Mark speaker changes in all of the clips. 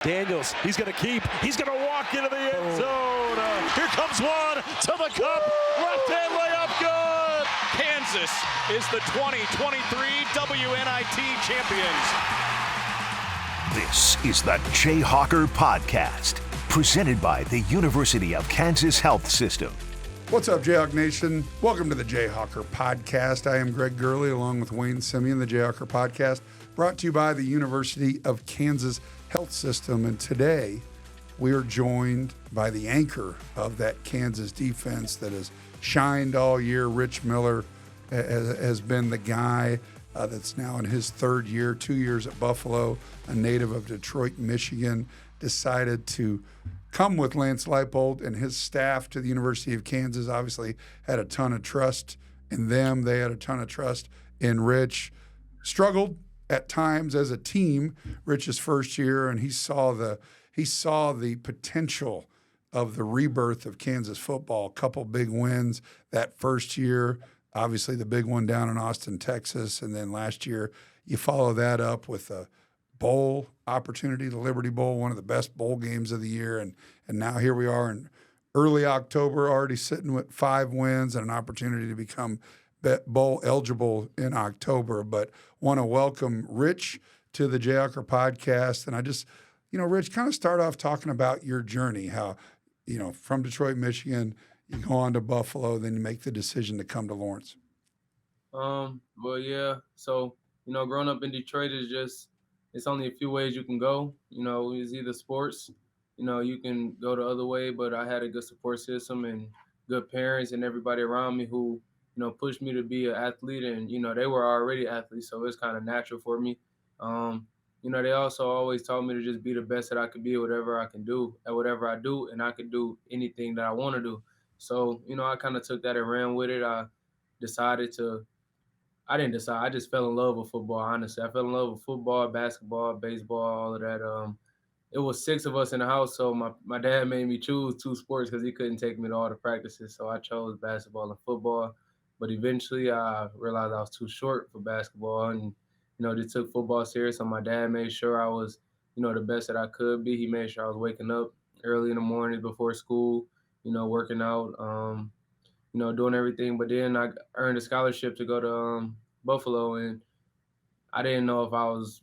Speaker 1: Daniels, he's going to keep. He's going to walk into the end zone. Here comes one to the cup. Left-hand layup, good.
Speaker 2: Kansas is the 2023 WNIT champions.
Speaker 3: This is the Jayhawker Podcast, presented by the University of Kansas Health System.
Speaker 4: What's up, Jayhawk Nation? Welcome to the Jayhawker Podcast. I am Greg Gurley, along with Wayne Simien. The Jayhawker Podcast, brought to you by the University of Kansas Health System. And today, we are joined by the anchor of that Kansas defense that has shined all year. Rich Miller has been the guy that's now in his third year, 2 years at Buffalo, a native of Detroit, Michigan, decided to come with Lance Leipold and his staff to the University of Kansas. Obviously had a ton of trust in them. They had a ton of trust in Rich. Struggled at times as a team, Rich's first year, and he saw the potential of the rebirth of Kansas football. A couple big wins that first year, obviously the big one down in Austin, Texas, and then last year you follow that up with a bowl opportunity, the Liberty Bowl, one of the best bowl games of the year, and now here we are in early October, already sitting with 5 wins and an opportunity to become bowl eligible in October. But want to welcome Rich to the Jayhawker Podcast, and I just, Rich, kind of start off talking about your journey, how, from Detroit, Michigan, you go on to Buffalo, then you make the decision to come to Lawrence.
Speaker 5: Well, yeah. So, growing up in Detroit is just, it's only a few ways you can go. It's either sports, you can go the other way, but I had a good support system and good parents and everybody around me who, pushed me to be an athlete, and, they were already athletes, so it's kind of natural for me. They also always taught me to just be the best that I could be at whatever I can do, at whatever I do, and I could do anything that I want to do. So, I kind of took that and ran with it. I didn't decide. I just fell in love with football, honestly. I fell in love with football, basketball, baseball, all of that. It was 6 of us in the house, so my dad made me choose 2 sports because he couldn't take me to all the practices. So I chose basketball and football. But eventually I realized I was too short for basketball, and, they took football serious. So my dad made sure I was, the best that I could be. He made sure I was waking up early in the morning before school, working out, doing everything. But then I earned a scholarship to go to Buffalo, and I didn't know if I was,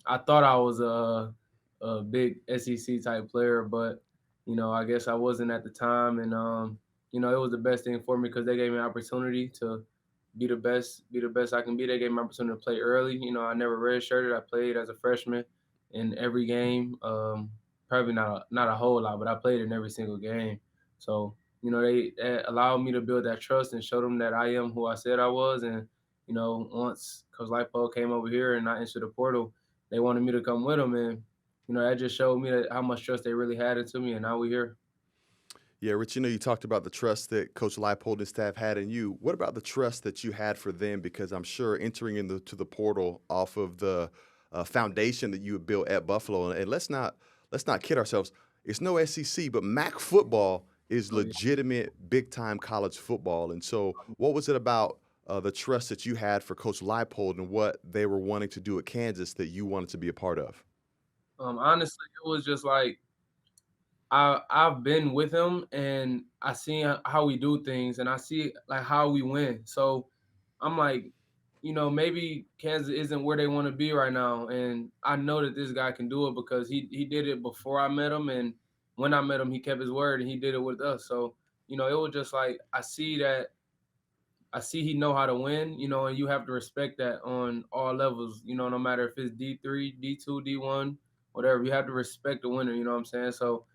Speaker 5: I thought I was a big SEC type player, but, I guess I wasn't at the time. And, it was the best thing for me because they gave me an opportunity to be the best I can be. They gave me an opportunity to play early. I never redshirted. I played as a freshman in every game. Probably not a whole lot, but I played in every single game. So, they allowed me to build that trust and show them that I am who I said I was. And, once Coach Leipold came over here and I entered the portal, they wanted me to come with them. And, that just showed me how much trust they really had into me. And now we're here.
Speaker 6: Yeah, Rich, you talked about the trust that Coach Leipold and staff had in you. What about the trust that you had for them? Because I'm sure entering into the portal off of the foundation that you had built at Buffalo, and let's not kid ourselves. It's no SEC, but MAC football is legitimate big-time college football. And so what was it about the trust that you had for Coach Leipold and what they were wanting to do at Kansas that you wanted to be a part of?
Speaker 5: Honestly, it was just like I've been with him, and I see how we do things, and I see like how we win. So I'm like, maybe Kansas isn't where they want to be right now, and I know that this guy can do it because he did it before I met him, and when I met him, he kept his word and he did it with us. So it was just like I see he know how to win, and you have to respect that on all levels, no matter if it's D3, D2, D1, whatever. You have to respect the winner, you know what I'm saying? So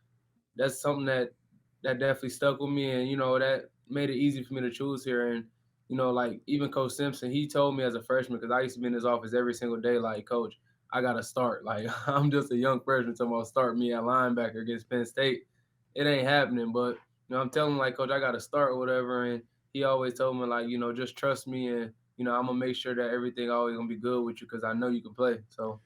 Speaker 5: that's something that definitely stuck with me, and, that made it easy for me to choose here. And, like even Coach Simpson, he told me as a freshman, because I used to be in his office every single day, like, Coach, I got to start. Like, I'm just a young freshman talking about start me at linebacker against Penn State. It ain't happening, but, I'm telling him, like, Coach, I got to start or whatever. And he always told me, like, just trust me, and, I'm going to make sure that everything always going to be good with you because I know you can play. So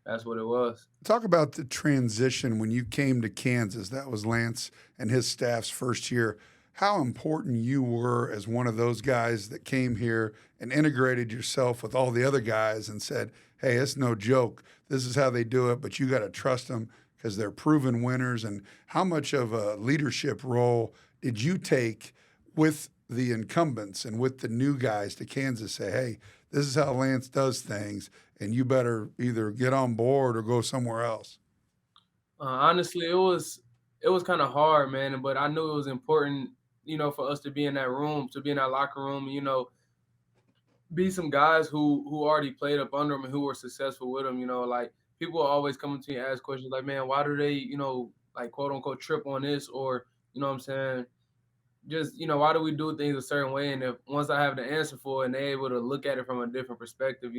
Speaker 5: that's what it was.
Speaker 4: Talk about the transition when you came to Kansas. That was Lance and his staff's first year. how important you were as one of those guys that came here and integrated yourself with all the other guys and said, hey, it's no joke. This is how they do it, but you got to trust them because they're proven winners. And how much of a leadership role did you take with the incumbents and with the new guys to Kansas, say, hey, this is how Lance does things, and you better either get on board or go somewhere else?
Speaker 5: Honestly, it was kind of hard, man. But I knew it was important, for us to be in that room, to be in that locker room, be some guys who already played up under him and who were successful with him. Like people are always coming to me and ask questions like, man, why do they, like quote unquote trip on this, or you know what I'm saying? Just why do we do things a certain way? And if once I have the answer for it and they're able to look at it from a different perspective,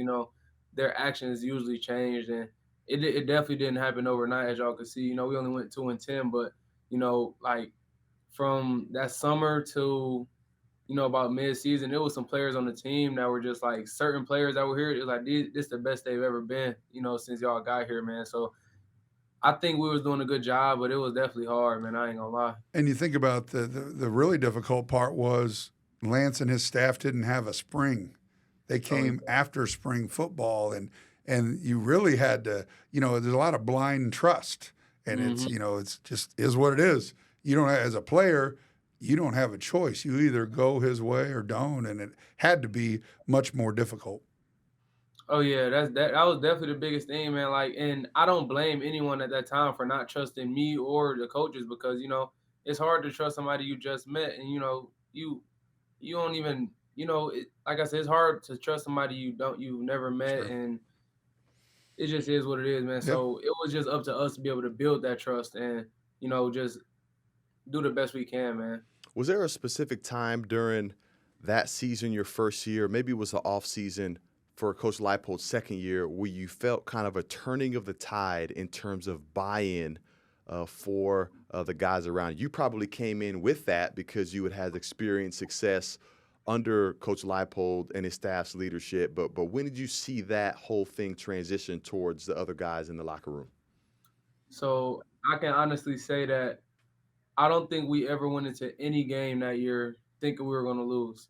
Speaker 5: their actions usually changed. And it definitely didn't happen overnight, as y'all can see. We only went 2-10, but like from that summer to about mid-season, there was some players on the team that were just like certain players that were here. It was like this is the best they've ever been, since y'all got here, man. So I think we was doing a good job, but it was definitely hard, man. I ain't gonna lie.
Speaker 4: And you think about the really difficult part was Lance and his staff didn't have a spring. They came after spring football, and you really had to, there's a lot of blind trust, and it's just is what it is. You don't, as a player, you don't have a choice. You either go his way or don't, and it had to be much more difficult.
Speaker 5: Oh yeah, that was definitely the biggest thing, man. Like, and I don't blame anyone at that time for not trusting me or the coaches because it's hard to trust somebody you just met, and you don't even like I said, it's hard to trust somebody you've never met,
Speaker 4: Sure.
Speaker 5: and it just is what it is, man.
Speaker 4: Yep.
Speaker 5: So it was just up to us to be able to build that trust and just do the best we can, man.
Speaker 6: Was there a specific time during that season, your first year, maybe it was the off season for Coach Leipold's second year, where you felt kind of a turning of the tide in terms of buy-in for the guys around you? You probably came in with that because you had had experienced success under Coach Leipold and his staff's leadership. But when did you see that whole thing transition towards the other guys in the locker room?
Speaker 5: So I can honestly say that I don't think we ever went into any game that year thinking we were going to lose.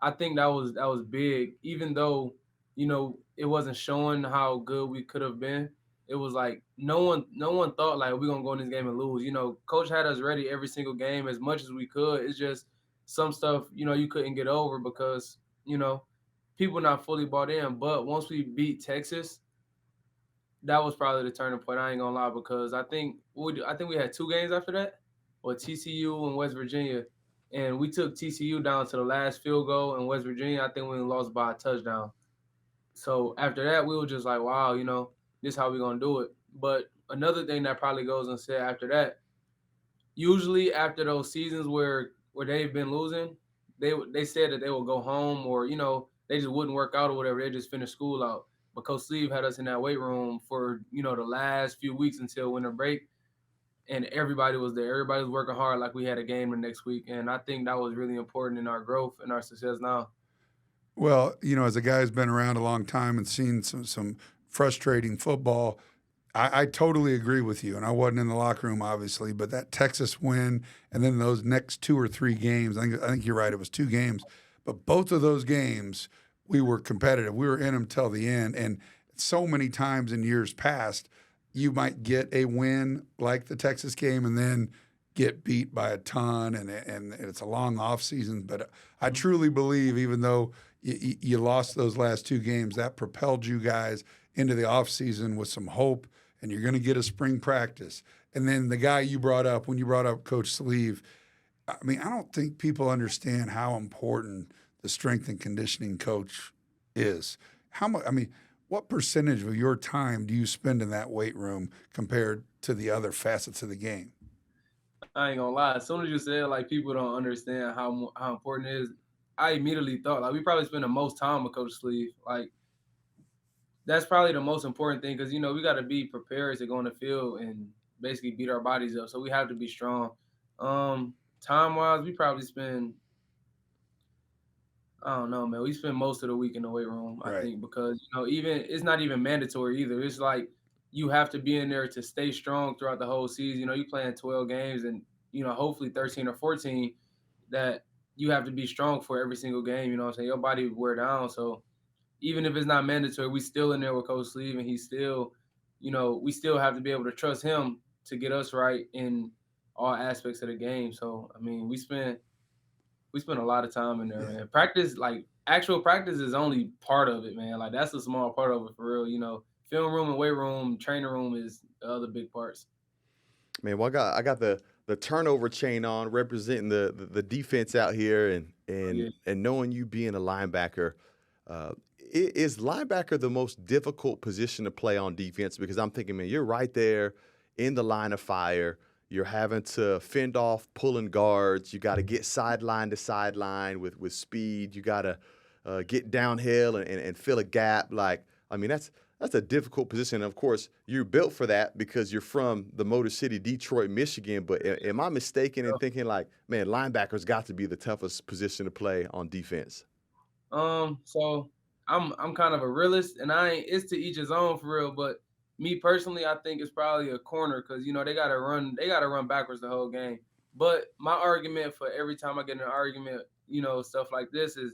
Speaker 5: I think that was big, even though, it wasn't showing how good we could have been. It was like no one thought like we're gonna go in this game and lose. Coach had us ready every single game as much as we could. It's just some stuff, you couldn't get over because, people not fully bought in. But once we beat Texas, that was probably the turning point. I ain't gonna lie, because I think we had 2 games after that, or TCU and West Virginia. And we took TCU down to the last field goal, and West Virginia, I think we lost by a touchdown. So after that, we were just like, wow, this is how we're going to do it. But another thing that probably goes and said after that, usually after those seasons where they've been losing, they said that they will go home or, they just wouldn't work out or whatever. They just finished school out. But Coach Steve had us in that weight room for, the last few weeks until winter break. And everybody was there. Everybody was working hard like we had a game the next week. And I think that was really important in our growth and our success now.
Speaker 4: Well, as a guy who's been around a long time and seen some frustrating football, I totally agree with you. And I wasn't in the locker room, obviously, but that Texas win and then those next 2 or 3 games, I think you're right, it was 2 games. But both of those games, we were competitive. We were in them till the end. And so many times in years past, you might get a win like the Texas game and then get beat by a ton, and it's a long off season. But I truly believe, even though you lost those last 2 games, that propelled you guys into the off season with some hope, and you're going to get a spring practice. And then the guy you brought up, when you brought up Coach Sleeve, I don't think people understand how important the strength and conditioning coach is. What percentage of your time do you spend in that weight room compared to the other facets of the game?
Speaker 5: I ain't gonna lie. As soon as you said like people don't understand how important it is, I immediately thought like we probably spend the most time with Coach Sleeve. Like that's probably the most important thing because we got to be prepared to go on the field and basically beat our bodies up. So we have to be strong. Time wise, we probably spend. I don't know, man. We spend most of the week in the weight room, I think, because even it's not even mandatory either. It's like you have to be in there to stay strong throughout the whole season. You playing 12 games and hopefully 13 or 14. that you have to be strong for every single game. You know what I'm saying? Your body wear down. So even if it's not mandatory, we still in there with Coach Sleeve, and he's still, we still have to be able to trust him to get us right in all aspects of the game. So I mean, we spent a lot of time in there, man. Practice, like actual practice, is only part of it, man. Like that's a small part of it for real. Film room and weight room, training room is the other big parts.
Speaker 6: Man, well, I got the turnover chain on, representing the defense out here, and knowing you being a linebacker. Is linebacker the most difficult position to play on defense? Because I'm thinking, man, you're right there in the line of fire. You're having to fend off pulling guards. You got to get sideline to sideline with speed. You got to get downhill and fill a gap. Like, I mean, that's a difficult position. And of course, you're built for that because you're from the Motor City, Detroit, Michigan. But am I mistaken in thinking, like, man, linebacker's got to be the toughest position to play on defense?
Speaker 5: So I'm kind of a realist, and it's to each his own for real. But me personally, I think it's probably a corner because they gotta run backwards the whole game. But my argument for every time I get in an argument, stuff like this is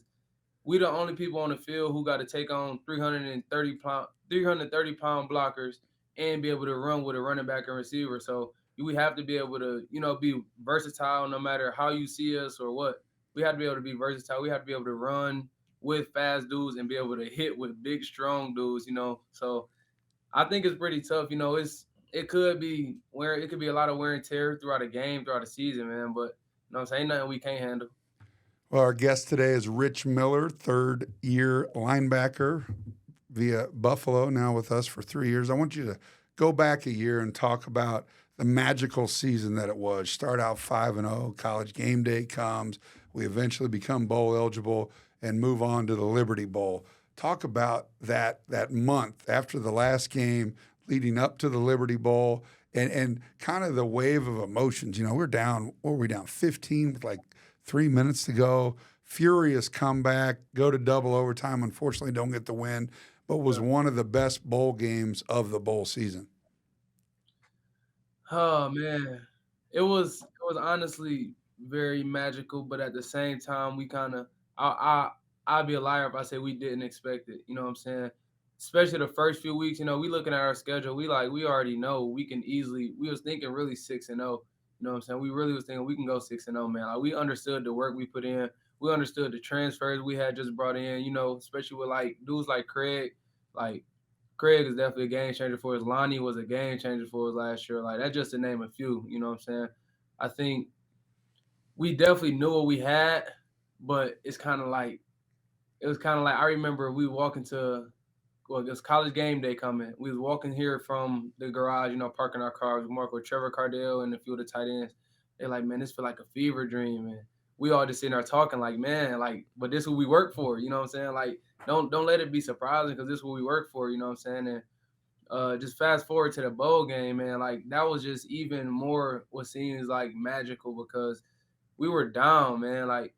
Speaker 5: we the only people on the field who got to take on 330 pound blockers and be able to run with a running back and receiver. So we have to be able to be versatile no matter how you see us or what. We have to be able to be versatile. We have to be able to run with fast dudes and be able to hit with big, strong dudes, So I think it's pretty tough. It could be a lot of wear and tear throughout a game, throughout the season, man. But I'm saying, nothing we can't handle.
Speaker 4: Well, our guest today is Rich Miller, third-year linebacker via Buffalo, now with us for 3 years. I want you to go back a year and talk about the magical season that it was. Start out 5-0, college game day comes. We eventually become bowl eligible and move on to the Liberty Bowl. Talk about that month after the last game leading up to the Liberty Bowl and kind of the wave of emotions. We're down, what were we down, 15 with like 3 minutes to go. Furious comeback, go to double overtime. Unfortunately, don't get the win, but was one of the best bowl games of the bowl season.
Speaker 5: Oh, man. It was honestly very magical, but at the same time, we kind of I'd be a liar if I say we didn't expect it. You know what I'm saying? Especially the first few weeks, we looking at our schedule. We already know we can easily. We was thinking really 6-0. You know what I'm saying? We really was thinking we can go 6-0, man. Like we understood the work we put in. We understood the transfers we had just brought in. Especially with like dudes like Craig. Like Craig is definitely a game changer for us. Lonnie was a game changer for us last year. Like that's just to name a few. You know what I'm saying? I think we definitely knew what we had, but it's kind of like. It was kind of like I remember we walking to, it was college game day coming. We was walking here from the garage, parking our cars. We marked with Trevor Cardell and a few of the tight ends. They're like, man, this feel like a fever dream. And we all just sitting there talking like, man, like, but this is what we work for. You know what I'm saying? Like, don't let it be surprising because this is what we work for. You know what I'm saying? And just fast forward to the bowl game, man. Like that was just even more what seems like magical because we were down, man. Like.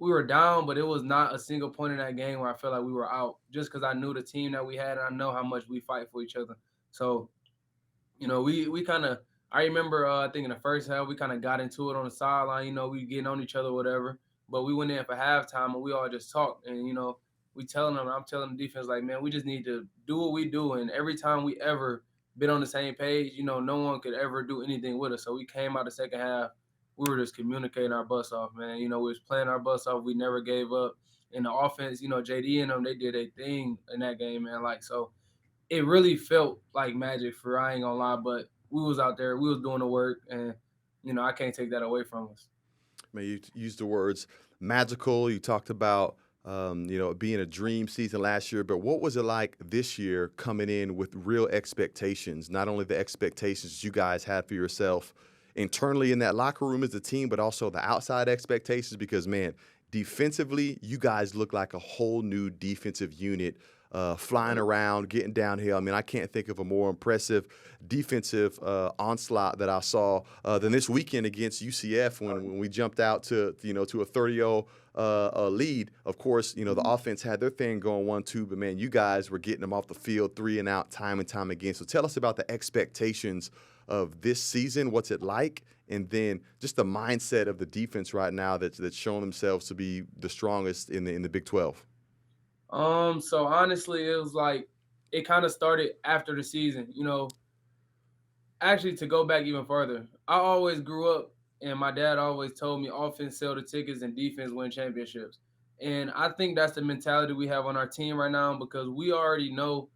Speaker 5: We were down, but it was not a single point in that game where I felt like we were out just because I knew the team that we had and I know how much we fight for each other. So, we kind of – I remember I think in the first half we kind of got into it on the sideline. We getting on each other or whatever. But we went in for halftime and we all just talked. And, I'm telling the defense like, man, we just need to do what we do. And every time we ever been on the same page, no one could ever do anything with us. So we came out the second half. We were just communicating our butts off, man. We was playing our butts off. We never gave up. In the offense, JD and them, they did a thing in that game, man. Like, so it really felt like magic I ain't gonna lie, but we was out there. We was doing the work, and, I can't take that away from us.
Speaker 6: Man, you used the words magical. You talked about, being a dream season last year, but what was it like this year coming in with real expectations, not only the expectations you guys had for yourself internally in that locker room as a team, but also the outside expectations because, man, defensively, you guys look like a whole new defensive unit flying around, getting downhill. I mean, I can't think of a more impressive defensive onslaught that I saw than this weekend against UCF when we jumped out to a 30-0 lead. Of course, the offense had their thing going 1-2, but, man, you guys were getting them off the field 3 and out time and time again. So tell us about the expectations of this season, what's it like, and then just the mindset of the defense right now that's shown themselves to be the strongest in the Big 12?
Speaker 5: So honestly, it was like it kind of started after the season. Actually, to go back even further, I always grew up, and my dad always told me offense sell the tickets and defense win championships. And I think that's the mentality we have on our team right now because we already know,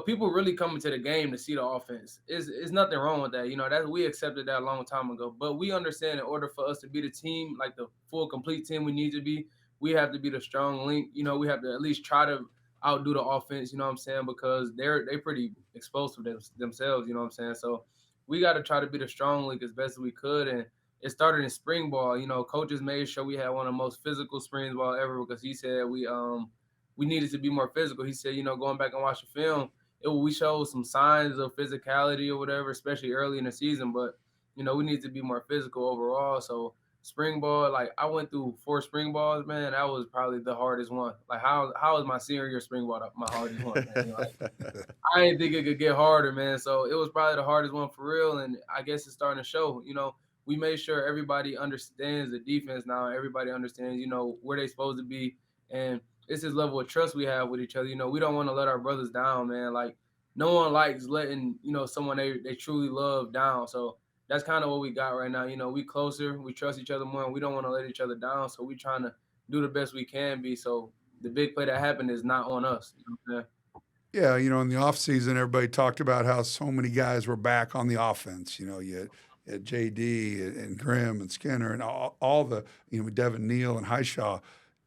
Speaker 5: people really coming to the game to see the offense. It's nothing wrong with that. That we accepted that a long time ago. But we understand in order for us to be the team, like the full complete team we need to be, we have to be the strong link. We have to at least try to outdo the offense, you know what I'm saying? Because they're pretty explosive themselves, you know what I'm saying? So we got to try to be the strong link as best as we could. And it started in spring ball. Coaches made sure we had one of the most physical spring ball ever because he said we needed to be more physical. He said, going back and watch the film, we showed some signs of physicality or whatever, especially early in the season. But, we need to be more physical overall. So spring ball, like I went through 4 spring balls, man. That was probably the hardest one. Like how was my senior year spring ball my hardest one, man? I didn't think it could get harder, man. So it was probably the hardest one for real. And I guess it's starting to show, we made sure everybody understands the defense now. Everybody understands, where they're supposed to be. And it's this level of trust we have with each other. We don't want to let our brothers down, man. Like no one likes letting, someone they truly love down. So that's kind of what we got right now. We closer, we trust each other more, and we don't want to let each other down. So we trying to do the best we can be. So the big play that happened is not on us.
Speaker 4: Yeah, in the offseason, everybody talked about how so many guys were back on the offense. You had JD and Grimm and Skinner and all the, Devin Neal and Highshaw.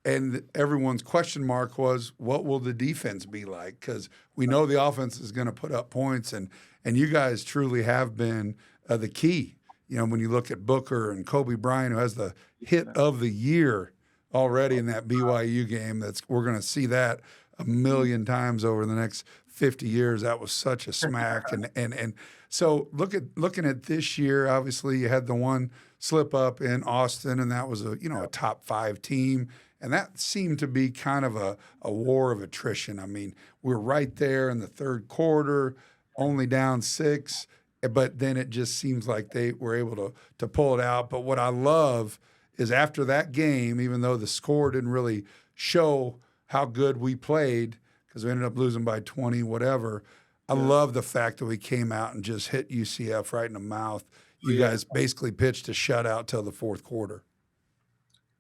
Speaker 4: And everyone's question mark was, what will the defense be like? Because we know the offense is going to put up points, and you guys truly have been the key. When you look at Booker and Kobe Bryant, who has the hit of the year already in that BYU game, we're going to see that a million times over the next 50 years. That was such a smack. And so looking at this year, obviously you had the one slip up in Austin, and that was a top 5 team. And that seemed to be kind of a war of attrition. I mean, we're right there in the third quarter, only down 6, but then it just seems like they were able to pull it out. But what I love is after that game, even though the score didn't really show how good we played, because we ended up losing by 20, whatever, I love the fact that we came out and just hit UCF right in the mouth. You guys basically pitched a shutout till the fourth quarter.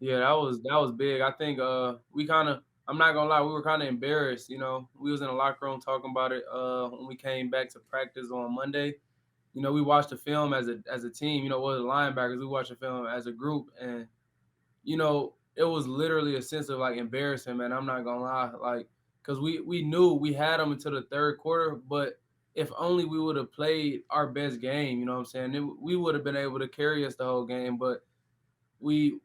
Speaker 5: Yeah, that was big. I think we kind of, I'm not gonna lie, we were kind of embarrassed. We was in the locker room talking about it when we came back to practice on Monday. We watched the film as a team. What the linebackers, we watched the film as a group, and it was literally a sense of like embarrassment, man. I'm not gonna lie, like because we knew we had them until the third quarter, but if only we would have played our best game, you know what I'm saying? We would have been able to carry us the whole game, but we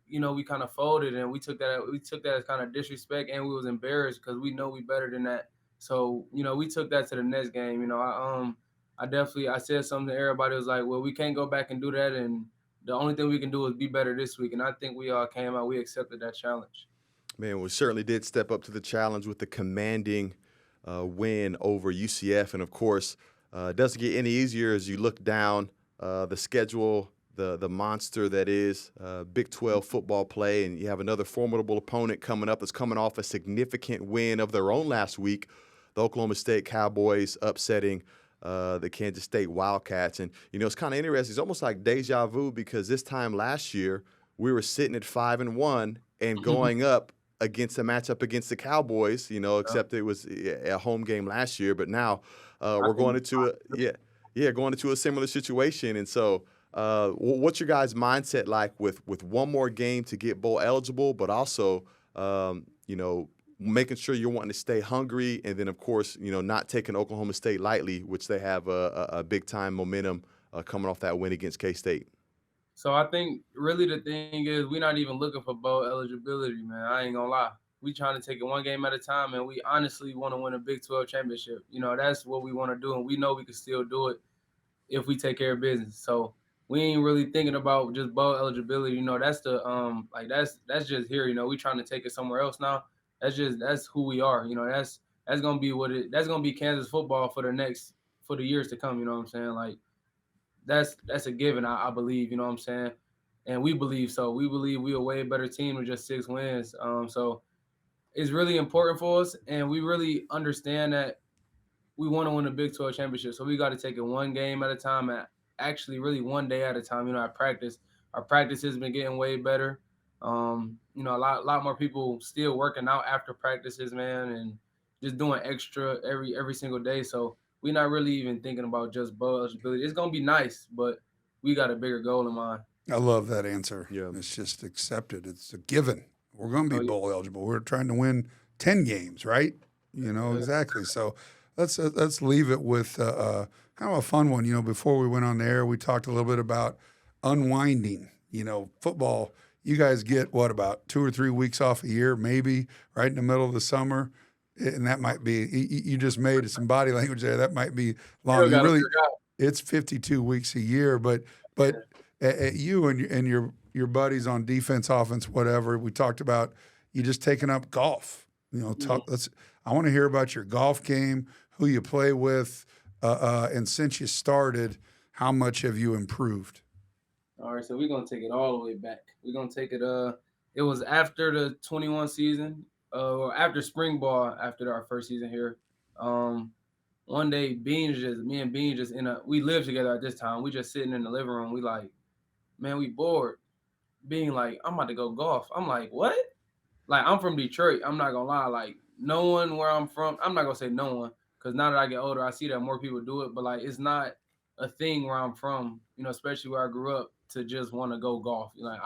Speaker 5: kind of folded, and we took that as kind of disrespect, and we was embarrassed because we know we better than that. So, we took that to the next game. I said something to everybody. It was like, well, we can't go back and do that, and the only thing we can do is be better this week. And I think we all came out, we accepted that challenge.
Speaker 6: Man, we certainly did step up to the challenge with the commanding win over UCF. And, of course, it doesn't get any easier as you look down the schedule, the monster that is Big 12 football play, and you have another formidable opponent coming up that's coming off a significant win of their own last week, the Oklahoma State Cowboys upsetting the Kansas State Wildcats. And, it's kind of interesting. It's almost like deja vu because this time last year we were sitting at 5-1 and going up against a matchup against the Cowboys, except it was a home game last year. But now we're going into a similar situation. And so what's your guys' mindset like with one more game to get bowl eligible, but also, making sure you're wanting to stay hungry, and then, of course, not taking Oklahoma State lightly, which they have a big-time momentum coming off that win against K-State?
Speaker 5: So I think really the thing is we're not even looking for bowl eligibility, man. I ain't gonna lie. We trying to take it one game at a time, and we honestly want to win a Big 12 championship. That's what we want to do, and we know we can still do it if we take care of business. So we ain't really thinking about just bowl eligibility. That's the that's just here. We trying to take it somewhere else now. That's who we are. That's gonna be that's gonna be Kansas football for the years to come. You know what I'm saying? Like that's a given. I believe, you know what I'm saying, and we believe so. We believe we a way better team with just 6 wins. So it's really important for us, and we really understand that we want to win a Big 12 championship. So we got to take it one game at a time, and actually really one day at a time. You know, our practice has been getting way better. You know, a lot more people still working out after practices, man, and just doing extra every single day. So we're not really even thinking about just bowl eligibility. It's gonna be nice, but we got a bigger goal in mind.
Speaker 4: I love that answer.
Speaker 6: Yeah.
Speaker 4: It's just accepted. It's a given. We're going to be
Speaker 5: Oh, yeah.
Speaker 4: bowl eligible. We're trying to win 10 games, right? You know, exactly. So let's leave it with kind of a fun one. You know, before we went on the air, we talked a little bit about unwinding. You know, football, you guys get, what, about 2 or 3 weeks off a year, maybe, right in the middle of the summer? And that might be, you just made some body language there. That might be long.
Speaker 5: Still gotta
Speaker 4: Really,
Speaker 5: figure out.
Speaker 4: it's 52 weeks a year, but you and your buddies on defense, offense, whatever, we talked about you just taking up golf. You know, I want to hear about your golf game, who you play with, and since you started, how much have you improved?
Speaker 5: All right, so we're gonna take it all the way back. We're gonna take it. It was after the 21 season, or after spring ball, after our first season here. One day, me and Bean just we lived together at this time. We just sitting in the living room. We like, man, we bored. Being like, I'm about to go golf. I'm like, what? Like, I'm from Detroit. I'm not gonna lie. Like, no one where I'm from. I'm not gonna say no one, because now that I get older, I see that more people do it. But like, it's not a thing where I'm from. You know, especially where I grew up, to just want to go golf. You know, like,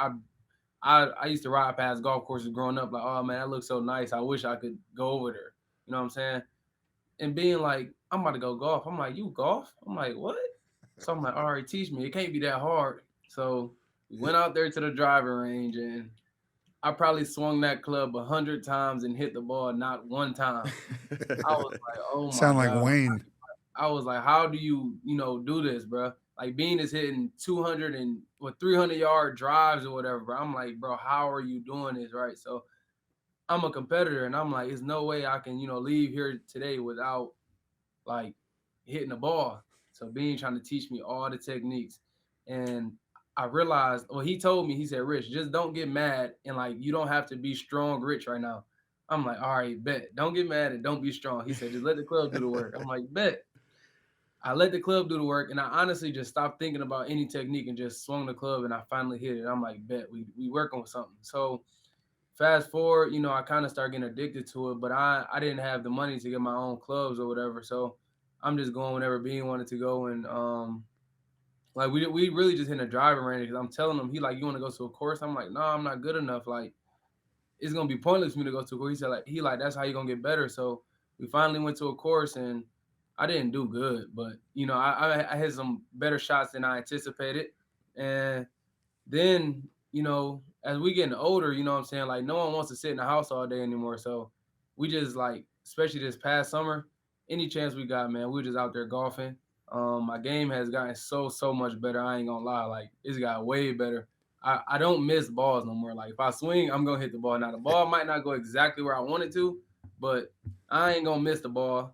Speaker 5: I used to ride past golf courses growing up. Like, oh man, that looks so nice. I wish I could go over there. You know what I'm saying? And being like, I'm about to go golf. I'm like, you golf? I'm like, what? So I'm like, all right, teach me. It can't be that hard. So we went out there to the driving range, and I probably swung that club 100 times and hit the ball not one time. I was like, oh my
Speaker 4: Sound like
Speaker 5: God.
Speaker 4: Wayne.
Speaker 5: I was like, how do you do this, bro? Like, Bean is hitting 300-yard drives or whatever, bro. I'm like, bro, how are you doing this, right? So I'm a competitor, and I'm like, there's no way I can, leave here today without, like, hitting the ball. So Bean trying to teach me all the techniques. And I realized, he told me, he said, Rich, just don't get mad, and, like, you don't have to be strong rich right now. I'm like, all right, bet. Don't get mad and don't be strong. He said, just let the club do the work. I'm like, bet. I let the club do the work, and I honestly just stopped thinking about any technique and just swung the club, and I finally hit it. I'm like, bet, we working with something. So fast forward, I kind of started getting addicted to it, but I didn't have the money to get my own clubs or whatever. So I'm just going whenever Bean wanted to go, and like we really just hit a driving range, because I'm telling him, he like, you want to go to a course? I'm like, no, I'm not good enough. Like, it's gonna be pointless for me to go to a course. He said, like, that's how you're gonna get better. So we finally went to a course, and I didn't do good, but I hit some better shots than I anticipated. And then, as we getting older, you know what I'm saying? Like, no one wants to sit in the house all day anymore. So we just, like, especially this past summer, any chance we got, man, we were just out there golfing. My game has gotten so much better. I ain't gonna lie. Like, it's got way better. I don't miss balls no more. Like, if I swing, I'm gonna hit the ball. Now the ball might not go exactly where I want it to, but I ain't gonna miss the ball.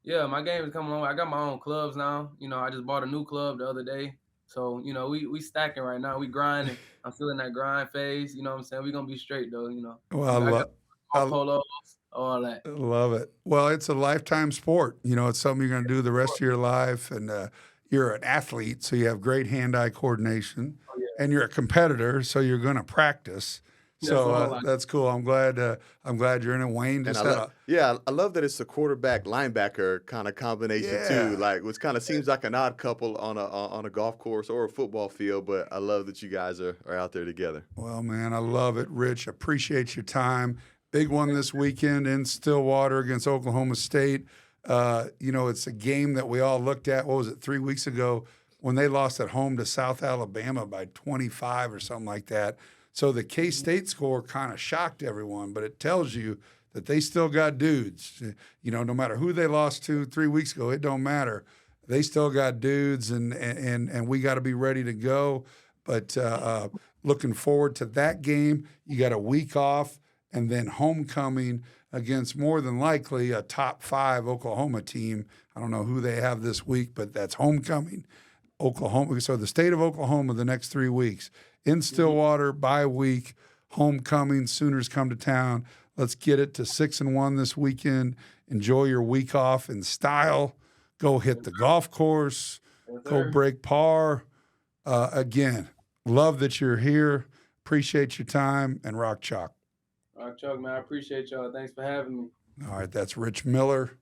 Speaker 5: Yeah, my game is coming along. I got my own clubs now. I just bought a new club the other day. So, we stacking right now. We grinding. I'm still in that grind phase. You know what I'm saying? We're going to be straight, though,
Speaker 4: Well,
Speaker 5: I got polos, all that.
Speaker 4: I love it. Well, it's a lifetime sport. It's something you're going to do the rest of your life. And you're an athlete, so you have great hand-eye coordination.
Speaker 5: Oh, yeah.
Speaker 4: And you're a competitor, so you're going to practice. So that's cool. I'm glad you're in it. Wayne just
Speaker 6: I love that it's a quarterback linebacker kind of combination too. Like, which kind of seems like an odd couple on a golf course or a football field, but I love that you guys are out there together.
Speaker 4: Well, man, I love it, Rich. Appreciate your time. Big one this weekend in Stillwater against Oklahoma State. It's a game that we all looked at. What was it, 3 weeks ago, when they lost at home to South Alabama by 25 or something like that. So the K-State score kind of shocked everyone, but it tells you that they still got dudes. No matter who they lost to 3 weeks ago, it don't matter. They still got dudes, and we got to be ready to go. But looking forward to that game. You got a week off, and then homecoming against more than likely a top 5 Oklahoma team. I don't know who they have this week, but that's homecoming. Oklahoma. So the state of Oklahoma the next 3 weeks. In Stillwater, bye week, homecoming, Sooners come to town. Let's get it to 6-1 this weekend. Enjoy your week off in style. Go hit the golf course. Go break par. Again, love that you're here. Appreciate your time, and rock chalk.
Speaker 5: Rock chalk, man. I appreciate y'all. Thanks for having me.
Speaker 4: All right, that's Rich Miller,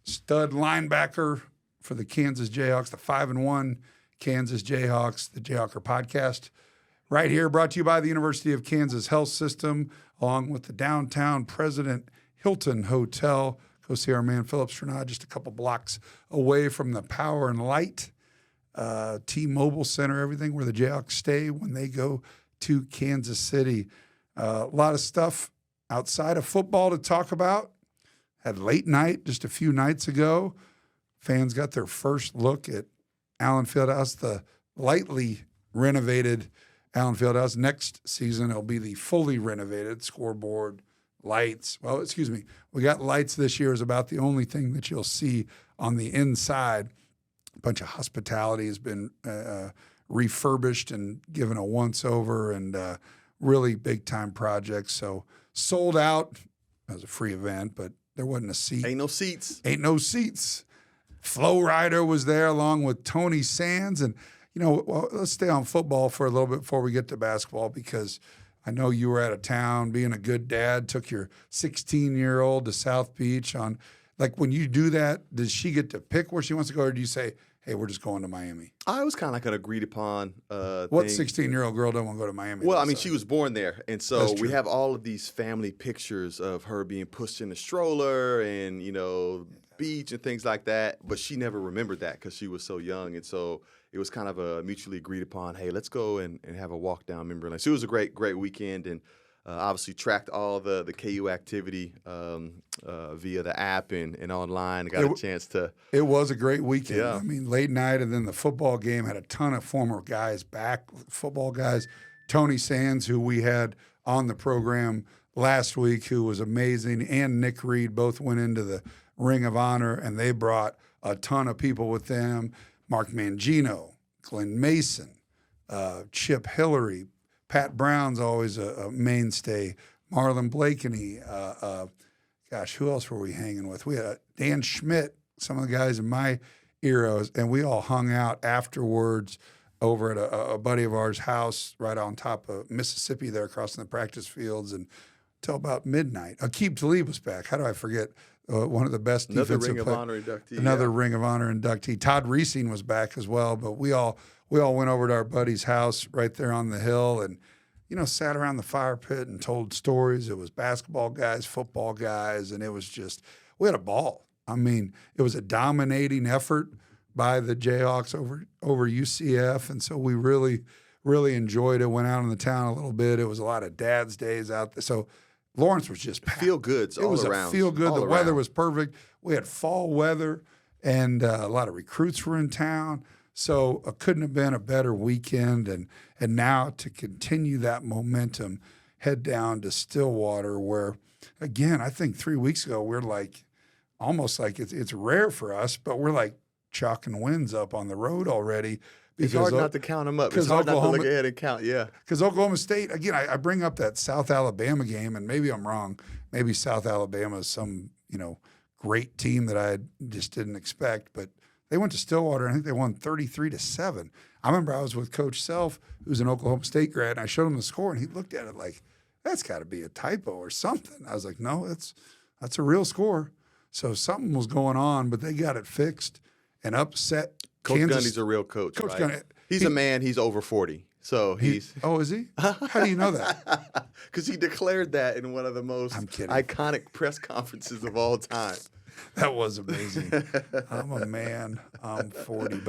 Speaker 4: stud linebacker for the Kansas Jayhawks, the 5-1 Kansas Jayhawks, the Jayhawker Podcast. Right here, brought to you by the University of Kansas Health System, along with the downtown President Hilton Hotel. Go see our man Philip Strenod, just a couple blocks away from the Power and Light T-Mobile Center, everything where the Jayhawks stay when they go to Kansas City. A lot of stuff outside of football to talk about. Had late night just a few nights ago. Fans got their first look at Allen Fieldhouse, the lightly renovated Allen Fieldhouse. Next season, it'll be the fully renovated scoreboard, lights. Well, excuse me. We got lights this year is about the only thing that you'll see on the inside. A bunch of hospitality has been refurbished and given a once-over, and really big-time projects. So sold out. It was a free event, but there wasn't a seat.
Speaker 6: Ain't no seats.
Speaker 4: Ain't no seats. Flo Rida was there along with Tony Sands. And, let's stay on football for a little bit before we get to basketball, because I know you were out of town being a good dad, took your 16-year-old to South Beach on – like when you do that, does she get to pick where she wants to go, or do you say, hey, we're just going to Miami?
Speaker 6: I was kind of like an agreed upon
Speaker 4: What
Speaker 6: thing.
Speaker 4: 16-year-old girl don't want to go to Miami?
Speaker 6: Well, I mean, she was born there. And so
Speaker 4: That's
Speaker 6: we
Speaker 4: true.
Speaker 6: have all of these family pictures of her being pushed in a stroller and, beach and things like that. But she never remembered that because she was so young. And so it was kind of a mutually agreed upon, hey, let's go and have a walk down memory lane. So it was a great, great weekend. And obviously tracked all the KU activity via the app and online. Got a chance to.
Speaker 4: It was a great weekend.
Speaker 6: Yeah.
Speaker 4: I mean, late night, and then the football game had a ton of former guys back, football guys. Tony Sands, who we had on the program last week, who was amazing, and Nick Reed both went into the Ring of Honor, and they brought a ton of people with them. Mark Mangino, Glenn Mason, Chip Hillary, Pat Brown's always a mainstay. Marlon Blakeney. Who else were we hanging with? We had Dan Schmidt, some of the guys in my era, and we all hung out afterwards over at a buddy of ours' house right on top of Mississippi there, crossing the practice fields, and till about midnight. Aqib Talib was back. How do I forget? One of the best
Speaker 6: Another
Speaker 4: defensive
Speaker 6: Ring of Honor inductee.
Speaker 4: Another Ring of Honor inductee. Todd Reesing was back as well, but we all went over to our buddy's house right there on the hill and, sat around the fire pit and told stories. It was basketball guys, football guys, and it was just, we had a ball. I mean, it was a dominating effort by the Jayhawks over UCF, and so we really, really enjoyed it. Went out in the town a little bit. It was a lot of dad's days out there. So Lawrence was just packed.
Speaker 6: Feel goods all around.
Speaker 4: It was a feel good. The weather was perfect. We had fall weather, and a lot of recruits were in town. So it couldn't have been a better weekend. And now to continue that momentum, head down to Stillwater, where, again, I think 3 weeks ago, we're like, almost like it's rare for us, but we're like chalking wins up on the road already.
Speaker 6: It's hard not to count them up. It's hard not to look ahead and count, yeah.
Speaker 4: Because Oklahoma State, again, I bring up that South Alabama game, and maybe I'm wrong. Maybe South Alabama is some, great team that I just didn't expect. But they went to Stillwater, and I think they won 33-7. I remember I was with Coach Self, who's an Oklahoma State grad, and I showed him the score, and he looked at it like, that's got to be a typo or something. I was like, no, that's a real score. So something was going on, but they got it fixed and upset
Speaker 6: Coach
Speaker 4: Kansas.
Speaker 6: Gundy's a real coach,
Speaker 4: Coach
Speaker 6: right?
Speaker 4: Gundy.
Speaker 6: He's a man. He's over 40. So he's –
Speaker 4: Oh, is he? How do you know that?
Speaker 6: Because he declared that in one of the most iconic press conferences of all time.
Speaker 4: That was amazing. I'm a man. I'm 40.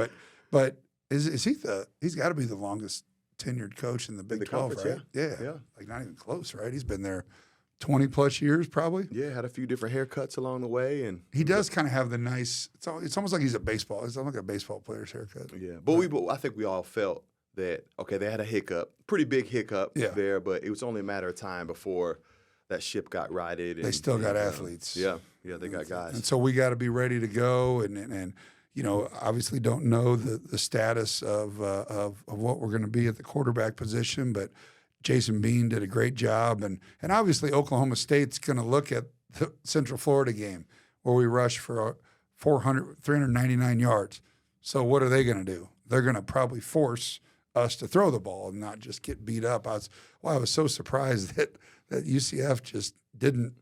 Speaker 4: But is he he's got to be the longest tenured coach in the Big 12, right?
Speaker 6: Yeah.
Speaker 4: Like not even close, right? He's been there 20 plus years probably.
Speaker 6: Yeah, had a few different haircuts along the way, and
Speaker 4: he does kind of have the nice. It's almost like he's it's almost like a baseball player's haircut.
Speaker 6: Yeah, but I think we all felt that they had a hiccup, pretty big hiccup there, but it was only a matter of time before that ship got righted.
Speaker 4: They still got athletes.
Speaker 6: Yeah, they got guys.
Speaker 4: And so we got to be ready to go, and obviously don't know the status of what we're going to be at the quarterback position, but Jason Bean did a great job, and obviously Oklahoma State's going to look at the Central Florida game where we rushed for 399 yards. So what are they going to do? They're going to probably force us to throw the ball and not just get beat up. I was so surprised that UCF just didn't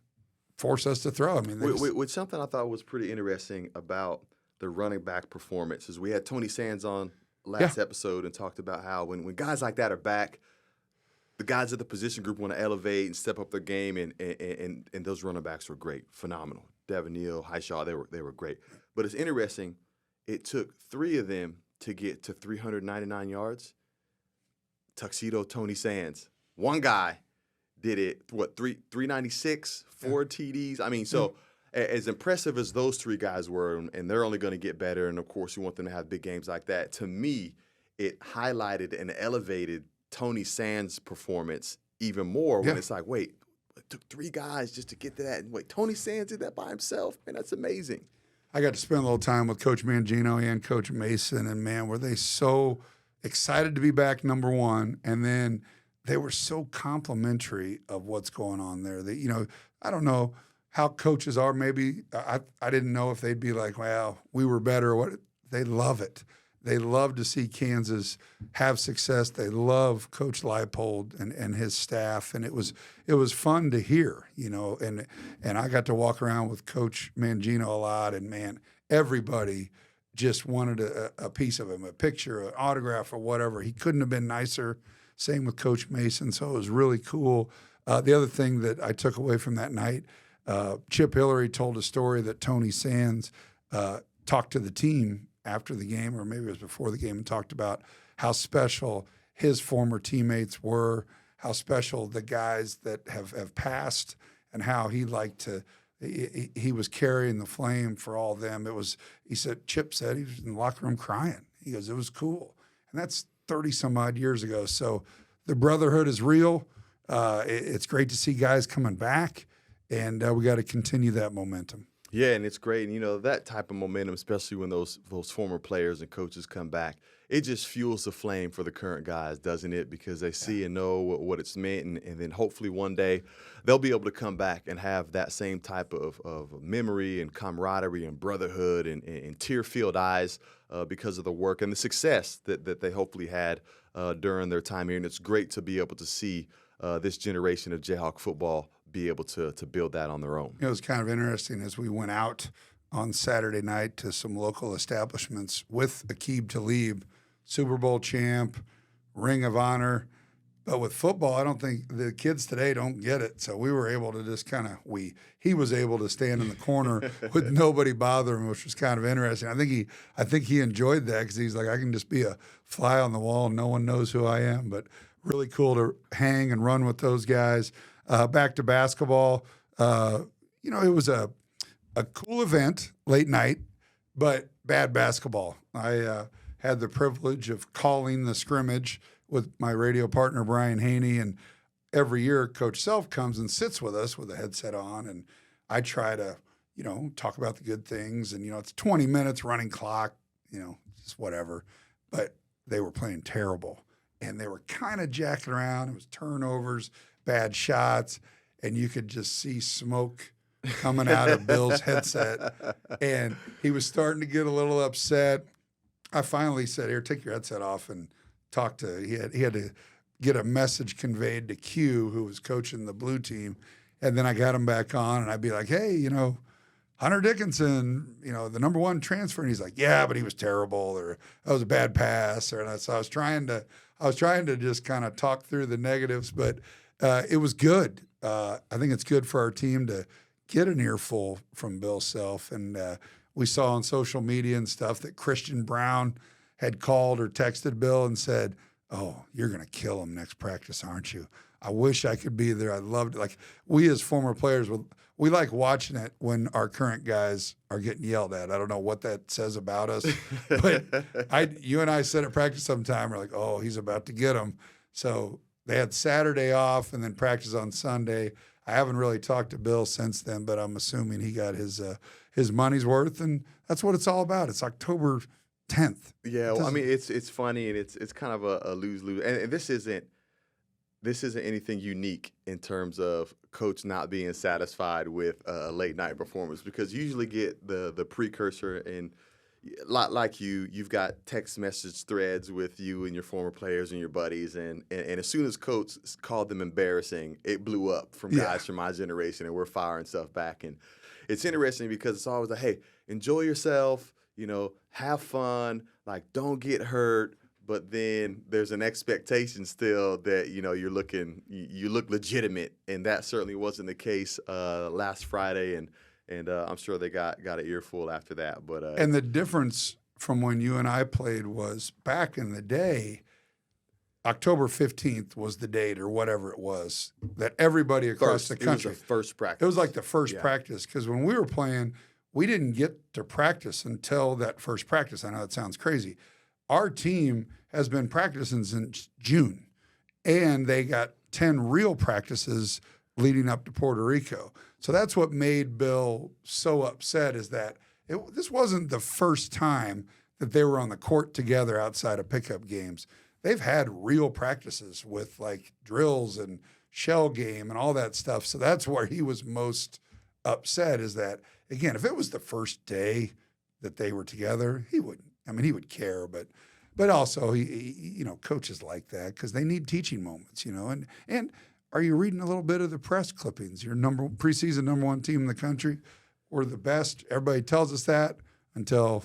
Speaker 4: force us to throw. I mean,
Speaker 6: which something I thought was pretty interesting about the running back performances. We had Tony Sands on last episode and talked about how when guys like that are back, the guys of the position group want to elevate and step up their game, and those running backs were great, phenomenal. Devin Neal, Highshaw, they were great. But it's interesting, it took 3 of them to get to 399 yards. Tuxedo Tony Sands. One guy did it, 396, 4 TDs. I mean, so as impressive as those 3 guys were, and they're only going to get better, and, of course, you want them to have big games like that, to me, it highlighted and elevated Tony Sands' performance even more when it's like, wait, it took 3 guys just to get to that. And wait, Tony Sands did that by himself? Man, that's amazing.
Speaker 4: I got to spend a little time with Coach Mangino and Coach Mason, and, man, were they so excited to be back, number one, and then they were so complimentary of what's going on there. That, I don't know how coaches are. Maybe I didn't know if they'd be like, well, we were better or what. They love it. They love to see Kansas have success. They love Coach Leipold and his staff, and it was fun to hear, and I got to walk around with Coach Mangino a lot, and, man, everybody just wanted a piece of him, a picture, an autograph, or whatever. He couldn't have been nicer. Same with Coach Mason, so it was really cool. The other thing that I took away from that night, Chip Hillary told a story that Tony Sands talked to the team after the game, or maybe it was before the game, and talked about how special his former teammates were, how special the guys that have passed, and how he liked to he was carrying the flame for all of them. Chip said he was in the locker room crying. He goes, it was cool. And that's 30-some-odd years ago. So the brotherhood is real. It's great to see guys coming back, and we got to continue that momentum.
Speaker 6: Yeah, and it's great. And, that type of momentum, especially when those former players and coaches come back, it just fuels the flame for the current guys, doesn't it? Because they see and know what it's meant, and then hopefully one day they'll be able to come back and have that same type of memory and camaraderie and brotherhood and tear-filled eyes because of the work and the success that they hopefully had during their time here. And it's great to be able to see this generation of Jayhawk football be able to build that on their own.
Speaker 4: It was kind of interesting as we went out on Saturday night to some local establishments with Aqib Talib, Super Bowl champ, Ring of Honor. But with football, I don't think the kids today don't get it. So we were able to just he was able to stand in the corner with nobody bothering him, which was kind of interesting. I think he enjoyed that because he's like, I can just be a fly on the wall and no one knows who I am. But really cool to hang and run with those guys. Back to basketball, it was a cool event, late night, but bad basketball. I had the privilege of calling the scrimmage with my radio partner, Brian Haney, and every year Coach Self comes and sits with us with a headset on, and I try to, talk about the good things, and, it's 20 minutes, running clock, just whatever, but they were playing terrible, and they were kind of jacking around. It was turnovers, bad shots, and you could just see smoke coming out of Bill's headset, and he was starting to get a little upset. I finally said, here, take your headset off and talk to – he had to get a message conveyed to Q, who was coaching the blue team, and then I got him back on, and I'd be like, hey, Hunter Dickinson, the number 1 transfer, and he's like, yeah, but he was terrible, or that was a bad pass, so I was trying to just kind of talk through the negatives, but it was good. I think it's good for our team to get an earful from Bill Self, and we saw on social media and stuff that Christian Brown had called or texted Bill and said, oh, you're going to kill him next practice, aren't you? I wish I could be there. I loved it. Like, we as former players, we like watching it when our current guys are getting yelled at. I don't know what that says about us, but you and I sit at practice sometime. We're like, oh, he's about to get him. So they had Saturday off and then practice on Sunday. I haven't really talked to Bill since then, but I'm assuming he got his money's worth, and that's what it's all about. It's October 10th.
Speaker 6: Yeah, well, I mean, it's funny, and it's kind of a lose-lose. And this isn't anything unique in terms of coach not being satisfied with a late-night performance, because you usually get the precursor, and like you've got text message threads with you and your former players and your buddies, and as soon as coach called them embarrassing, it blew up from guys from my generation, and we're firing stuff back. And it's interesting because it's always like, hey, enjoy yourself, have fun, like don't get hurt. But then there's an expectation still that you look legitimate, and that certainly wasn't the case last Friday, and I'm sure they got an earful after that. But
Speaker 4: and the difference from when you and I played was back in the day, October 15th was the date or whatever it was that everybody across the country.
Speaker 6: It was the first practice.
Speaker 4: It was like the first practice, because when we were playing, we didn't get to practice until that first practice. I know it sounds crazy. Our team has been practicing since June, and they got 10 real practices leading up to Puerto Rico. So that's what made Bill so upset, is that this wasn't the first time that they were on the court together outside of pickup games. They've had real practices with like drills and shell game and all that stuff. So that's where he was most upset, is that, again, if it was the first day that they were together, he wouldn't. I mean, he would care, but also he coaches like that because they need teaching moments, and are you reading a little bit of the press clippings? Your preseason number one team in the country, we're the best. Everybody tells us that until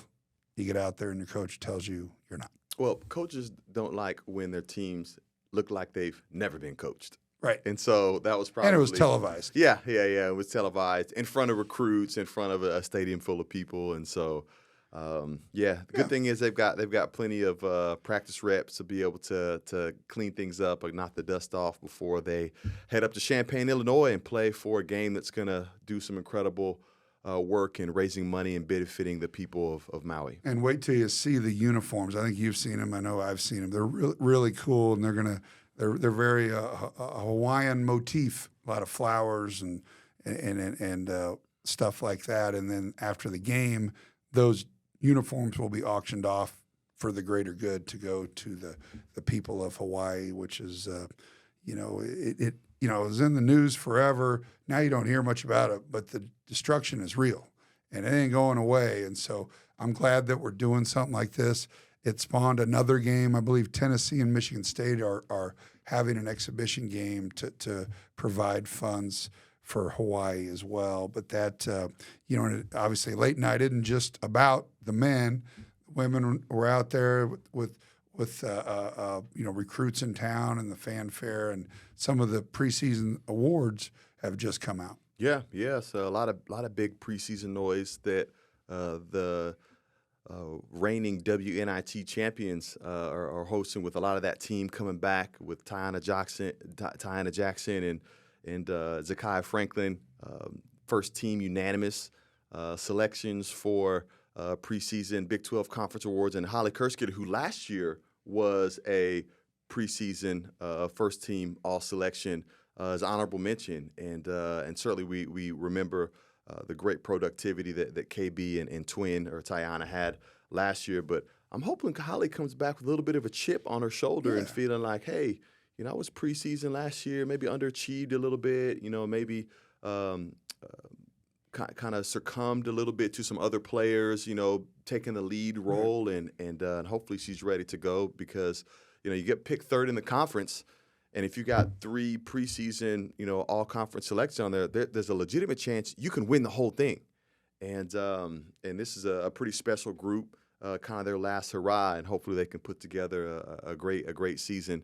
Speaker 4: you get out there and your coach tells you you're not.
Speaker 6: Well, coaches don't like when their teams look like they've never been coached.
Speaker 4: Right.
Speaker 6: And so that was probably.
Speaker 4: And it was televised.
Speaker 6: Yeah. It was televised in front of recruits, in front of a stadium full of people. And so, the good thing is they've got plenty of practice reps to be able to clean things up or knock the dust off before they head up to Champaign, Illinois, and play for a game that's going to do some incredible work in raising money and benefiting the people of Maui.
Speaker 4: And wait till you see the uniforms. I think you've seen them. I know I've seen them. They're really, really cool, and they're very a Hawaiian motif, a lot of flowers and stuff like that. And then after the game, those uniforms will be auctioned off for the greater good to go to the people of Hawaii, which is, it was in the news forever. Now you don't hear much about it, but the destruction is real, and it ain't going away. And so I'm glad that we're doing something like this. It spawned another game. I believe Tennessee and Michigan State are having an exhibition game to provide funds for Hawaii as well. But that, obviously late night isn't just about the men. Women were out there with recruits in town and the fanfare, and some of the preseason awards have just come out.
Speaker 6: Yeah. So a lot of big preseason noise that the reigning WNIT champions are hosting, with a lot of that team coming back with Tiana Jackson and Zakiya Franklin, first team unanimous selections for preseason Big 12 Conference Awards, and Holly Kerskett, who last year was a preseason first team all selection, as honorable mention, and certainly we remember the great productivity that KB and twin or Tiana had last year. But I'm hoping Holly comes back with a little bit of a chip on her shoulder and feeling like, hey, I was preseason last year, maybe underachieved a little bit, maybe kind of succumbed a little bit to some other players, taking the lead role, and hopefully she's ready to go, because, you get picked third in the conference, and if you got 3 preseason, all-conference selections on there, there's a legitimate chance you can win the whole thing. And this is a pretty special group, kind of their last hurrah, and hopefully they can put together a great season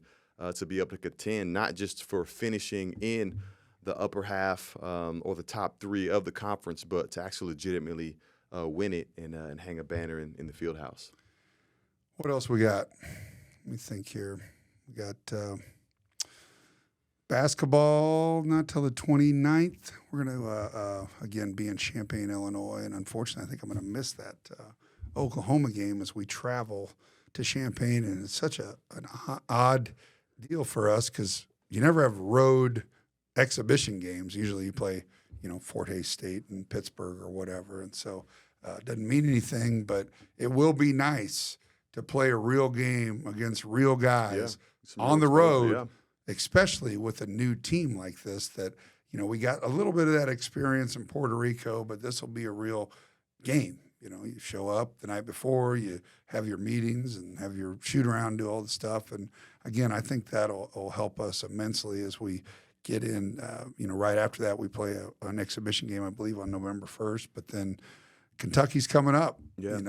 Speaker 6: to be able to contend, not just for finishing in the upper half or the top 3 of the conference, but to actually legitimately win it and hang a banner in the field house.
Speaker 4: What else we got? Let me think here. We got basketball not till the 29th. We're going to, again, be in Champaign, Illinois, and unfortunately I think I'm going to miss that Oklahoma game as we travel to Champaign, and it's such an odd deal for us because you never have road exhibition games. Usually you play, Fort Hays State and Pittsburgh or whatever. And so it doesn't mean anything, but it will be nice to play a real game against real guys on the road, especially with a new team like this that, we got a little bit of that experience in Puerto Rico, but this will be a real game. You show up the night before, you have your meetings and have your shoot around, do all the stuff. And again, I think that'll help us immensely as we get in. Right after that, we play an exhibition game, I believe, on November 1st. But then Kentucky's coming up.
Speaker 6: Yeah,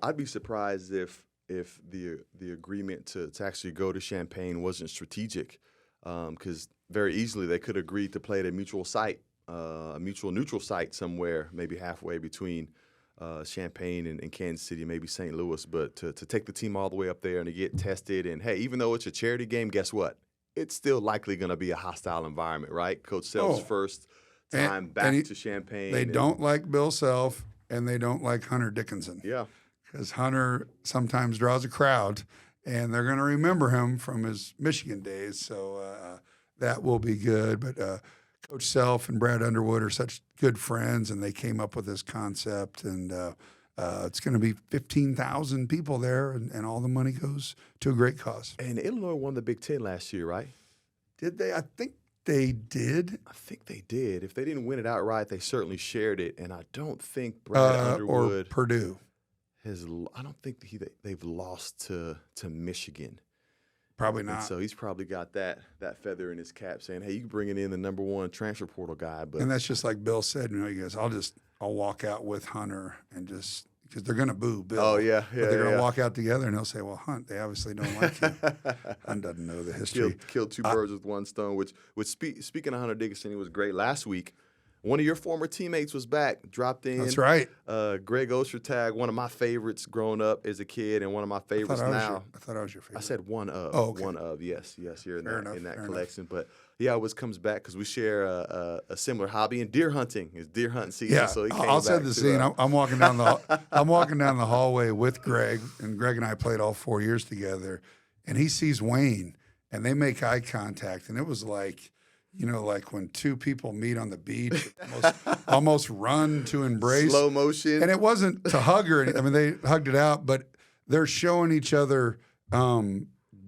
Speaker 6: I'd be surprised if the agreement to actually go to Champaign wasn't strategic, because very easily they could agree to play at a mutual site, a mutual neutral site somewhere, maybe halfway between Champaign and Kansas City, maybe St. Louis, but to take the team all the way up there and to get tested. And, hey, even though it's a charity game, guess what? It's still likely going to be a hostile environment, right? Coach Self's first time back to Champaign.
Speaker 4: They don't like Bill Self, and they don't like Hunter Dickinson.
Speaker 6: Yeah.
Speaker 4: Because Hunter sometimes draws a crowd, and they're going to remember him from his Michigan days. So that will be good. But Coach Self and Brad Underwood are such good friends, and they came up with this concept. And it's going to be 15,000 people there, and all the money goes to a great cause.
Speaker 6: And Illinois won the Big Ten last year, right?
Speaker 4: Did they? I think they did.
Speaker 6: I think they did. If they didn't win it outright, they certainly shared it. And I don't think Brad Underwood
Speaker 4: or Purdue.
Speaker 6: I don't think they've lost to Michigan.
Speaker 4: Probably not.
Speaker 6: And so he's probably got that feather in his cap saying, hey, you bringing in the number one transfer portal guy. But
Speaker 4: and that's just like Bill said, he goes, I'll walk out with Hunter and just because they're going to boo Bill.
Speaker 6: Oh, yeah.
Speaker 4: But they're going to walk out together and he'll say, well, Hunt, they obviously don't like you. Hunt doesn't know the history.
Speaker 6: Killed two birds with one stone, which speaking of Hunter Dickinson, he was great last week. One of your former teammates was back, dropped in.
Speaker 4: That's right.
Speaker 6: Greg Ostertag, one of my favorites growing up as a kid and one of my favorites now.
Speaker 4: I thought I was your favorite.
Speaker 6: I said one of.
Speaker 4: Oh, okay.
Speaker 6: One of, yes. You're in that collection.
Speaker 4: Enough.
Speaker 6: But he always comes back because we share a similar hobby, and deer hunting is deer hunting season.
Speaker 4: Yeah,
Speaker 6: so he came
Speaker 4: I'll
Speaker 6: back
Speaker 4: set the scene. I'm walking down the hallway with Greg, and Greg and I played all 4 years together, and he sees Wayne, and they make eye contact, and it was like, like when two people meet on the beach, almost run to embrace.
Speaker 6: Slow motion.
Speaker 4: And it wasn't to hug or anything. I mean, they hugged it out, but they're showing each other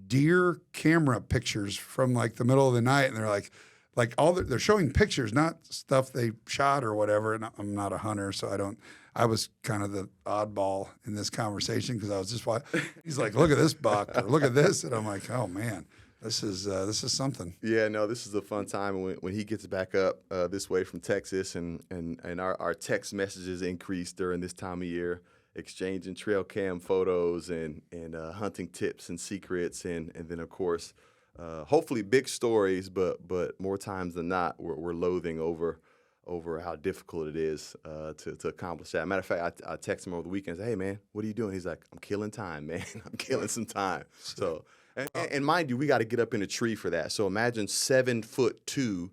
Speaker 4: deer camera pictures from like the middle of the night. And they're like they're showing pictures, not stuff they shot or whatever. And I'm not a hunter, so I was kind of the oddball in this conversation because I was just he's like, look at this buck or look at this. And I'm like, oh man. This is something.
Speaker 6: Yeah, no, this is a fun time when he gets back up this way from Texas, and our text messages increase during this time of year, exchanging trail cam photos and hunting tips and secrets, and then of course, hopefully big stories, but more times than not, we're loathing over how difficult it is to accomplish that. Matter of fact, I text him over the weekend, say, hey man, what are you doing? He's like, I'm killing time, man. I'm killing some time. So. And mind you, we got to get up in a tree for that. So imagine 7'2",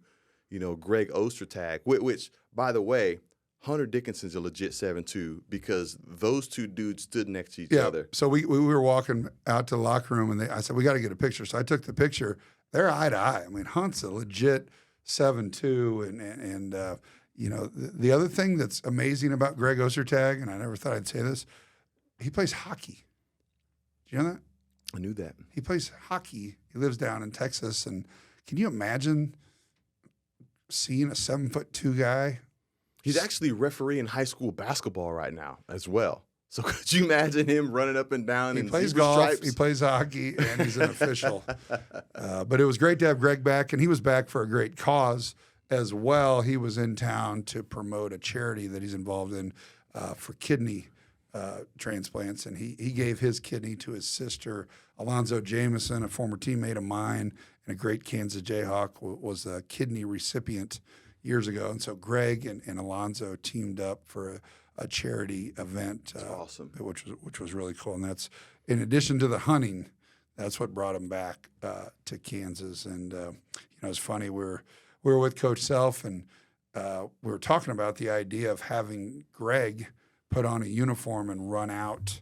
Speaker 6: Greg Ostertag, which, by the way, Hunter Dickinson's a legit 7'2" because those two dudes stood next to each other.
Speaker 4: So we were walking out to the locker room, and I said, we got to get a picture. So I took the picture. They're eye to eye. I mean, Hunt's a legit 7'2", and the other thing that's amazing about Greg Ostertag, and I never thought I'd say this, he plays hockey. Do you know that?
Speaker 6: I knew that.
Speaker 4: He plays hockey. He lives down in Texas. And can you imagine seeing a 7'2" guy?
Speaker 6: He's actually refereeing high school basketball right now as well. So could you imagine him running up and down in
Speaker 4: plays
Speaker 6: zebra
Speaker 4: golf,
Speaker 6: stripes?
Speaker 4: He plays hockey, and he's an official. But it was great to have Greg back, and he was back for a great cause as well. He was in town to promote a charity that he's involved in for kidney transplants, and he gave his kidney to his sister, Alonzo Jameson, a former teammate of mine and a great Kansas Jayhawk, was a kidney recipient years ago. And so Greg and Alonzo teamed up for a charity event.
Speaker 6: That's awesome.
Speaker 4: Which was really cool. And that's, in addition to the hunting, that's what brought him back to Kansas. And, it's funny, we were with Coach Self, and we were talking about the idea of having Greg put on a uniform and run out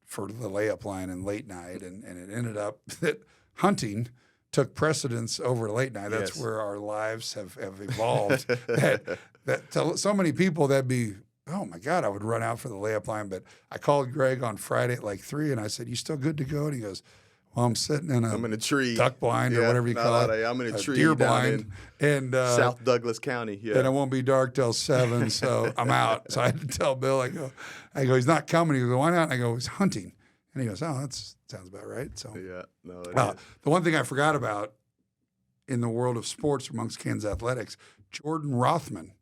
Speaker 4: for the layup line in late night. And it ended up that hunting took precedence over late night. That's
Speaker 6: Yes.
Speaker 4: where our lives have evolved. that to so many people, that'd be, oh my God, I would run out for the layup line. But I called Greg on Friday at like 3, and I said, "You still good to go?" And he goes, "Well, I'm sitting in a
Speaker 6: tree,
Speaker 4: duck blind or whatever you call it.
Speaker 6: I'm in a tree
Speaker 4: deer
Speaker 6: down
Speaker 4: blind, and
Speaker 6: South Douglas County. Yeah,
Speaker 4: and it won't be dark till 7, so I'm out." So I had to tell Bill, I go, "He's not coming." He goes, "Why not?" And I go, "He's hunting." And he goes, "Oh, that sounds about right." So
Speaker 6: yeah, no.
Speaker 4: the one thing I forgot about in the world of sports amongst Kansas athletics, Jordan Rothman,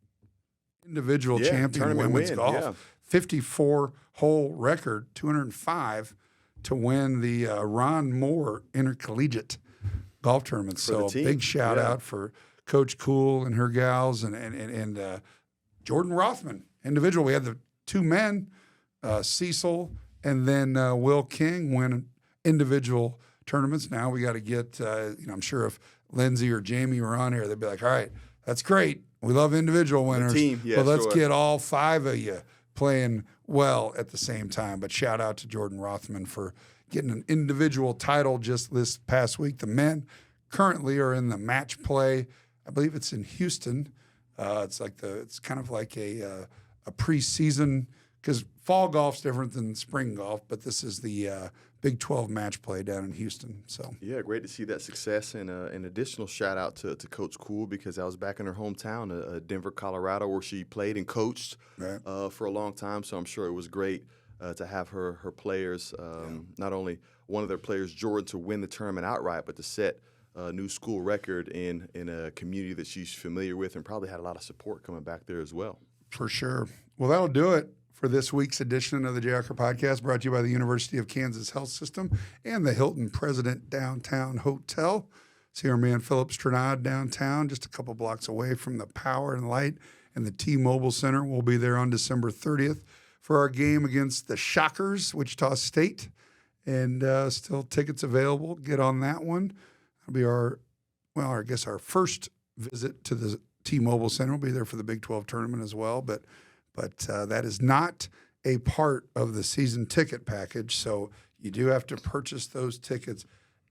Speaker 4: individual champion
Speaker 6: tournament
Speaker 4: women's
Speaker 6: win,
Speaker 4: golf,
Speaker 6: yeah.
Speaker 4: 54-hole record, 205 to win the Ron Moore Intercollegiate Golf Tournament.
Speaker 6: For the
Speaker 4: So
Speaker 6: team,
Speaker 4: big shout
Speaker 6: yeah.
Speaker 4: out for Coach Cool and her gals and Jordan Rothman, individual. We had the 2 men, Cecil and then Will King, win individual tournaments. Now we got to get, I'm sure if Lindsay or Jamie were on here, they'd be like, "All right, that's great. We love individual winners,
Speaker 6: team, yeah,
Speaker 4: but let's
Speaker 6: sure.
Speaker 4: get all 5 of you playing well at the same time." But shout out to Jordan Rothman for getting an individual title just this past week. The men currently are in the match play. I believe it's in Houston. It's kind of like a preseason, because fall golf's different than spring golf, but this is the Big 12 match play down in Houston. So
Speaker 6: Yeah, great to see that success, and an additional shout out to Coach Cool, because I was back in her hometown, Denver, Colorado, where she played and coached
Speaker 4: Right.
Speaker 6: For a long time. So I'm sure it was great to have her players, not only one of their players, Jordan, to win the tournament outright, but to set a new school record in a community that she's familiar with, and probably had a lot of support coming back there as well.
Speaker 4: for sure. Well, that'll do it for this week's edition of the Jayhawker Podcast, brought to you by the University of Kansas Health System and the Hilton President Downtown Hotel. See our man Philip Stranad downtown, just a couple blocks away from the Power and Light and the T-Mobile Center. We'll be there on December 30th for our game against the Shockers, Wichita State. And still tickets available. Get on that one. It'll be our first visit to the T-Mobile Center. We'll be there for the Big 12 tournament as well. But that is not a part of the season ticket package. So you do have to purchase those tickets.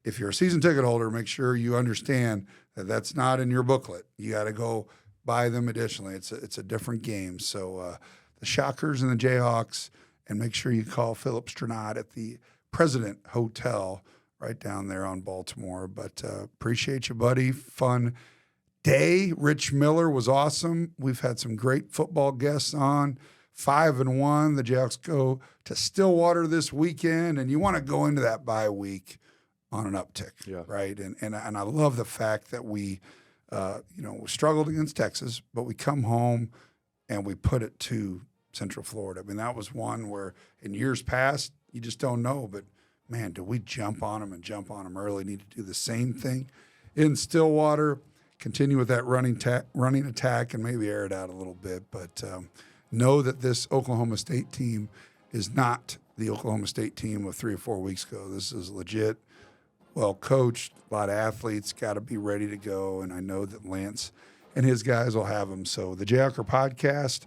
Speaker 4: If you're a season ticket holder, make sure you understand that that's not in your booklet. You got to go buy them additionally. It's a different game. So the Shockers and the Jayhawks, and make sure you call Philip Stranad at the President Hotel right down there on Baltimore. But appreciate you, buddy. Fun day. Rich Miller was awesome. We've had some great football guests on. 5-1. The Jayhawks go to Stillwater this weekend, and you want to go into that bye week on an uptick, right? And I love the fact that we struggled against Texas, but we come home and we put it to Central Florida. I mean, that was one where in years past you just don't know, but man, do we jump on them early? Need to do the same thing in Stillwater. Continue with that running attack and maybe air it out a little bit, but know that this Oklahoma State team is not the Oklahoma State team of 3 or 4 weeks ago. This is legit, well coached, a lot of athletes, got to be ready to go, and I know that Lance and his guys will have them. So the Jayhawker Podcast,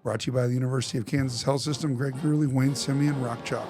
Speaker 4: brought to you by the University of Kansas Health System. Greg Gurley, Wayne Simien, Rock Chalk.